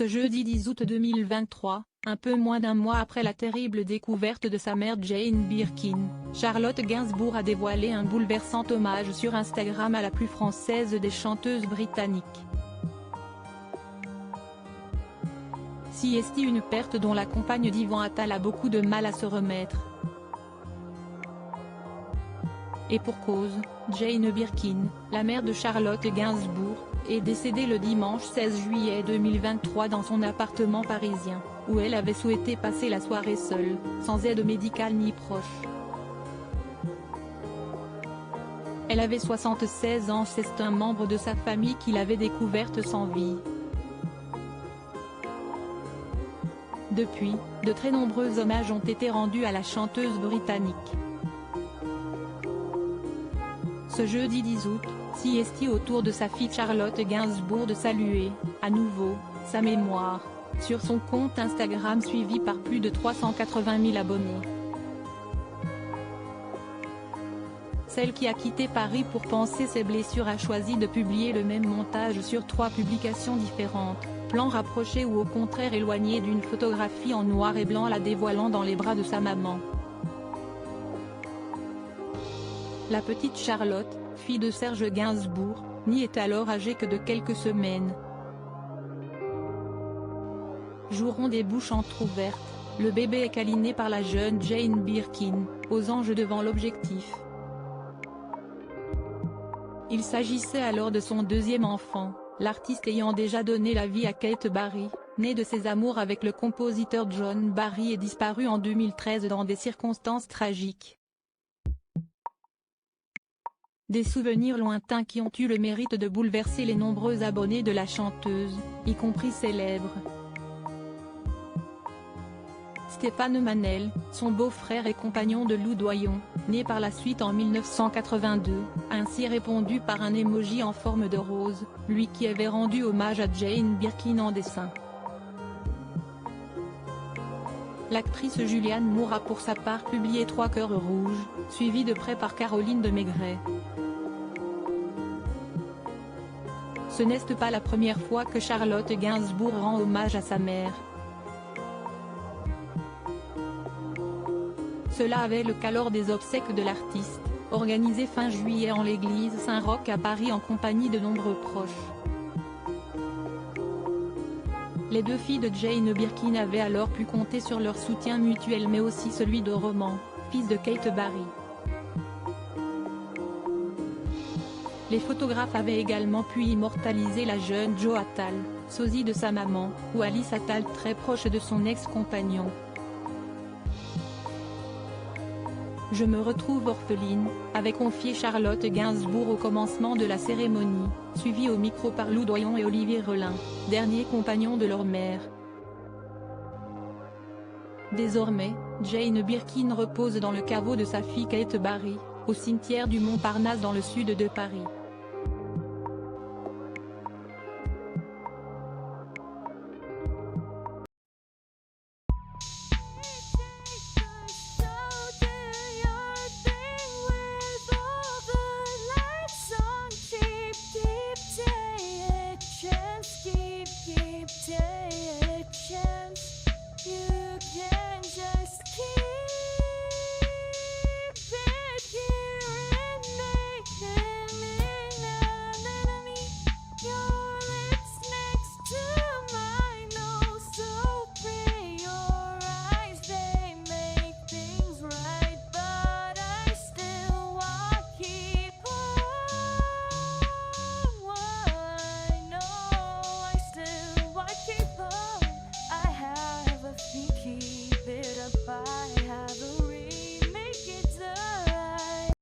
Ce jeudi 10 août 2023, un peu moins d'un mois après la terrible découverte de sa mère Jane Birkin, Charlotte Gainsbourg a dévoilé un bouleversant hommage sur Instagram à la plus française des chanteuses britanniques. Si est une perte dont la compagne d'Ivan Attal a beaucoup de mal à se remettre. Et pour cause, Jane Birkin, la mère de Charlotte Gainsbourg, est décédée le dimanche 16 juillet 2023 dans son appartement parisien, où elle avait souhaité passer la soirée seule, sans aide médicale ni proche. Elle avait 76 ans. C'est un membre de sa famille qui l'avait découverte sans vie. Depuis, de très nombreux hommages ont été rendus à la chanteuse britannique. Ce jeudi 10 août, si est autour de sa fille Charlotte Gainsbourg de saluer, à nouveau, sa mémoire, sur son compte Instagram suivi par plus de 380 000 abonnés. Celle qui a quitté Paris pour panser ses blessures a choisi de publier le même montage sur 3 publications différentes, plan rapproché ou au contraire éloigné d'une photographie en noir et blanc la dévoilant dans les bras de sa maman. La petite Charlotte, fille de Serge Gainsbourg, n'y est alors âgée que de quelques semaines. Joueront des bouches entr'ouvertes, le bébé est câliné par la jeune Jane Birkin, aux anges devant l'objectif. Il s'agissait alors de son deuxième enfant, l'artiste ayant déjà donné la vie à Kate Barry, née de ses amours avec le compositeur John Barry et disparue en 2013 dans des circonstances tragiques. Des souvenirs lointains qui ont eu le mérite de bouleverser les nombreux abonnés de la chanteuse, y compris célèbres. Stéphane Manel, son beau-frère et compagnon de Lou Doyon, né par la suite en 1982, a ainsi répondu par un emoji en forme de rose, lui qui avait rendu hommage à Jane Birkin en dessin. L'actrice Julianne Moore a pour sa part publié 3 cœurs rouges, suivis de près par Caroline de Maigret. Ce n'est pas la première fois que Charlotte Gainsbourg rend hommage à sa mère. Cela avait le cas lors des obsèques de l'artiste, organisées fin juillet en l'église Saint-Roch à Paris en compagnie de nombreux proches. Les 2 filles de Jane Birkin avaient alors pu compter sur leur soutien mutuel mais aussi celui de Roman, fils de Kate Barry. Les photographes avaient également pu immortaliser la jeune Jo Attal, sosie de sa maman, ou Alice Attal très proche de son ex-compagnon. « Je me retrouve orpheline », avait confié Charlotte Gainsbourg au commencement de la cérémonie, suivie au micro par Lou Doyon et Olivier Relin, dernier compagnon de leur mère. Désormais, Jane Birkin repose dans le caveau de sa fille Kate Barry, au cimetière du Montparnasse dans le sud de Paris.